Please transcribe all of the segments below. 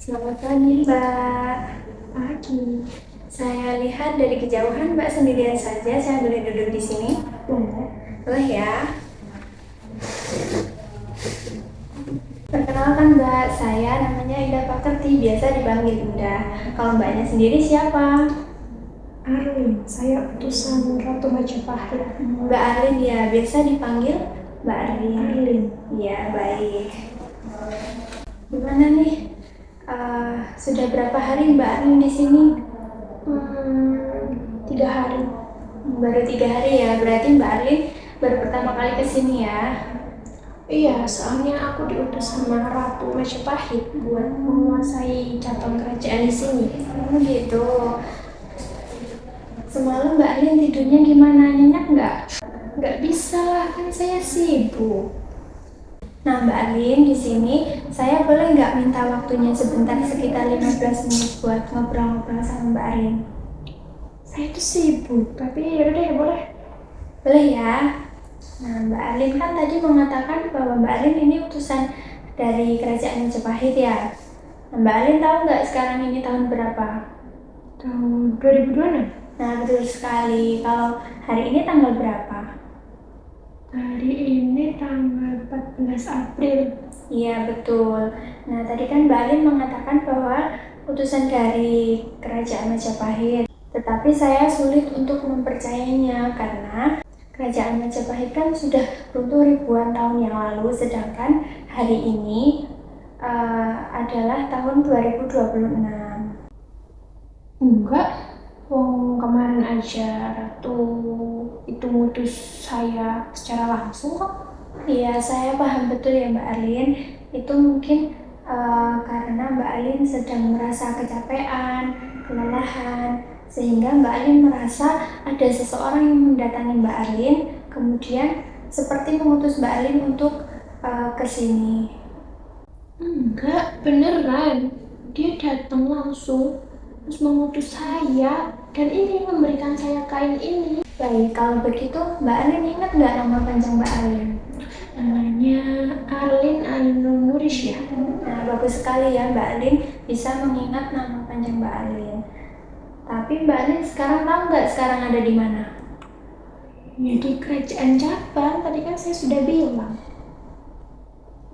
Selamat pagi, Mbak. Pagi. Saya lihat dari kejauhan Mbak sendirian saja. Saya boleh duduk di sini? Boleh. Boleh ya. Perkenalkan Mbak, saya namanya Indah Pakerti, biasa dipanggil Indah. Kalau Mbaknya sendiri siapa? Arlin, saya utusan Ratu Majapahit. Mbak Arlin ya, biasa dipanggil Mbak Arlin. Arlin. Ya, baik. Gimana nih? Sudah berapa hari Mbak Arlin di sini? 3 hari. Baru 3 hari ya, berarti Mbak Arlin baru pertama kali ke sini ya? Iya, soalnya aku diutus sama Ratu Majapahit buat menguasai cabang kerajaan di sini. Gitu. Semalam Mbak Arlin tidurnya gimana? Nyenyak nggak? Nggak bisa lah, kan saya sibuk. Nah Mbak Arlin, di sini saya boleh nggak minta waktunya sebentar sekitar 15 menit buat ngobrol-ngobrol sama Mbak Arlin? Saya tuh sibuk, tapi yaudah deh, boleh. Boleh ya? Nah Mbak Arlin kan tadi mengatakan bahwa Mbak Arlin ini utusan dari Kerajaan Majapahit ya? Nah, Mbak Arlin tahu nggak sekarang ini tahun berapa? Tahun 2026. Nah betul sekali, kalau hari ini tanggal berapa? Hari ini tanggal 14 April. Iya betul. Nah tadi kan Mbak Alin mengatakan bahwa utusan dari Kerajaan Majapahit. Tetapi saya sulit untuk mempercayainya karena Kerajaan Majapahit kan sudah runtuh ribuan tahun yang lalu, sedangkan hari ini adalah tahun 2026. Enggak, kemarin aja Ratu itu ngutus saya secara langsung kok. Iya, saya paham betul ya Mbak Alin. Itu mungkin karena Mbak Alin sedang merasa kecapean, kelelahan, sehingga Mbak Alin merasa ada seseorang yang mendatangi Mbak Alin, kemudian seperti mengutus Mbak Alin untuk ke sini. Enggak, beneran. Dia datang langsung, terus mengutus saya, dan ini memberikan saya kain ini. Baik, kalau begitu Mbak Alin ingat nggak nama panjang Mbak Alin? Namanya Arlin Ainun Nuris ya. Nah, bagus sekali ya Mbak Alin bisa mengingat nama panjang Mbak Alin. Tapi Mbak Alin sekarang tahu nggak sekarang ada di mana? Ya di kerajaan Cabang, tadi kan saya sudah bilang.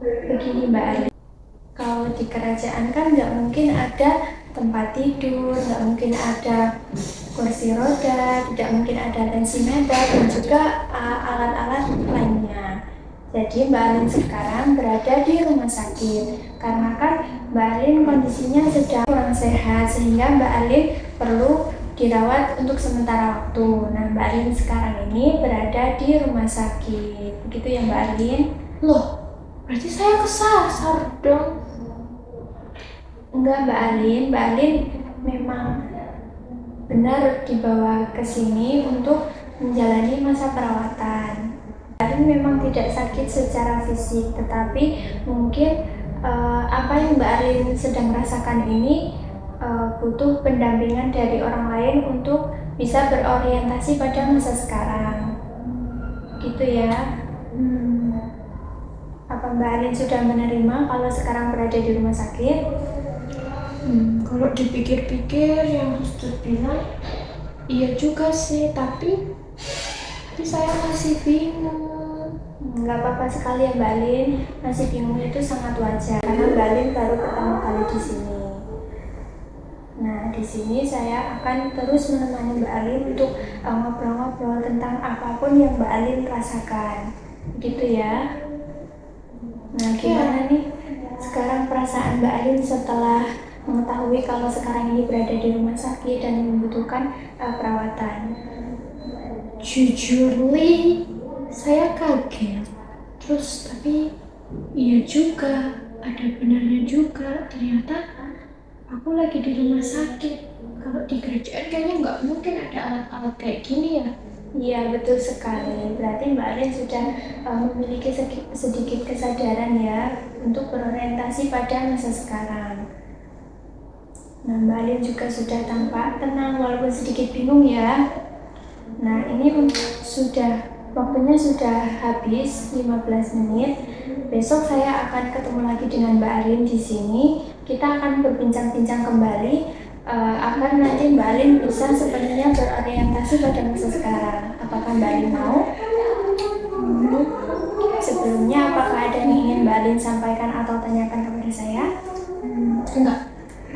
Begini Mbak Alin, kalau di kerajaan kan nggak mungkin ada tempat tidur, nggak mungkin ada kursi roda, tidak mungkin ada tensimeter dan juga alat-alat lainnya. Jadi Mbak Alin sekarang berada di rumah sakit karena kan Mbak Alin kondisinya sedang kurang sehat sehingga Mbak Alin perlu dirawat untuk sementara waktu. Nah Mbak Alin sekarang ini berada di rumah sakit, begitu ya Mbak Alin? Loh, berarti saya kesasar dong. Enggak Mbak Alin memang benar dibawa ke sini untuk menjalani masa perawatan. Mbak Alin memang tidak sakit secara fisik, tetapi mungkin apa yang Mbak Alin sedang rasakan ini butuh pendampingan dari orang lain untuk bisa berorientasi pada masa sekarang. Gitu ya. Apa Mbak Alin sudah menerima kalau sekarang berada di rumah sakit? Kalau dipikir-pikir yang suster bilang, iya juga sih, tapi saya masih bingung. Nggak apa-apa sekali ya Mbak Alin, masih bingung itu sangat wajar karena Mbak Alin baru pertama kali di sini. Nah, di sini saya akan terus menemani Mbak Alin untuk ngobrol-ngobrol tentang apapun yang Mbak Alin rasakan. Gitu ya. Nah, gimana nih sekarang perasaan Mbak Alin setelah mengetahui kalau sekarang ini berada di rumah sakit dan membutuhkan perawatan? Jujur saya kaget. Terus tapi iya juga, ada benarnya juga. Ternyata aku lagi di rumah sakit. Kalau di kerajaan kayaknya nggak mungkin ada alat-alat kayak gini ya. Iya betul sekali. Berarti Mbak Alin sudah memiliki sedikit kesadaran ya untuk berorientasi pada masa sekarang. Nah Mbak Alin juga sudah tampak tenang walaupun sedikit bingung ya. Nah ini sudah waktunya sudah habis 15 menit. Besok saya akan ketemu lagi dengan Mbak Arin di sini. Kita akan berbincang-bincang kembali agar nanti Mbak Arin bisa sepenuhnya berorientasi pada masa sekarang. Apakah Mbak Arin mau? Sebelumnya, apakah ada yang ingin Mbak Arin sampaikan atau tanyakan kepada saya?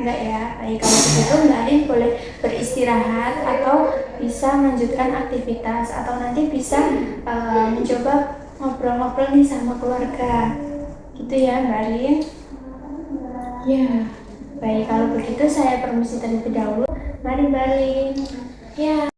Enggak ya. Baik, kalau begitu Mbak Arin boleh beristirahat atau bisa melanjutkan aktivitas atau nanti bisa mencoba ngobrol-ngobrol nih sama keluarga. Gitu ya Mbak Arin? Ya. Baik, kalau begitu saya permisi terlebih dahulu. Mari Mbak Arin. Ya.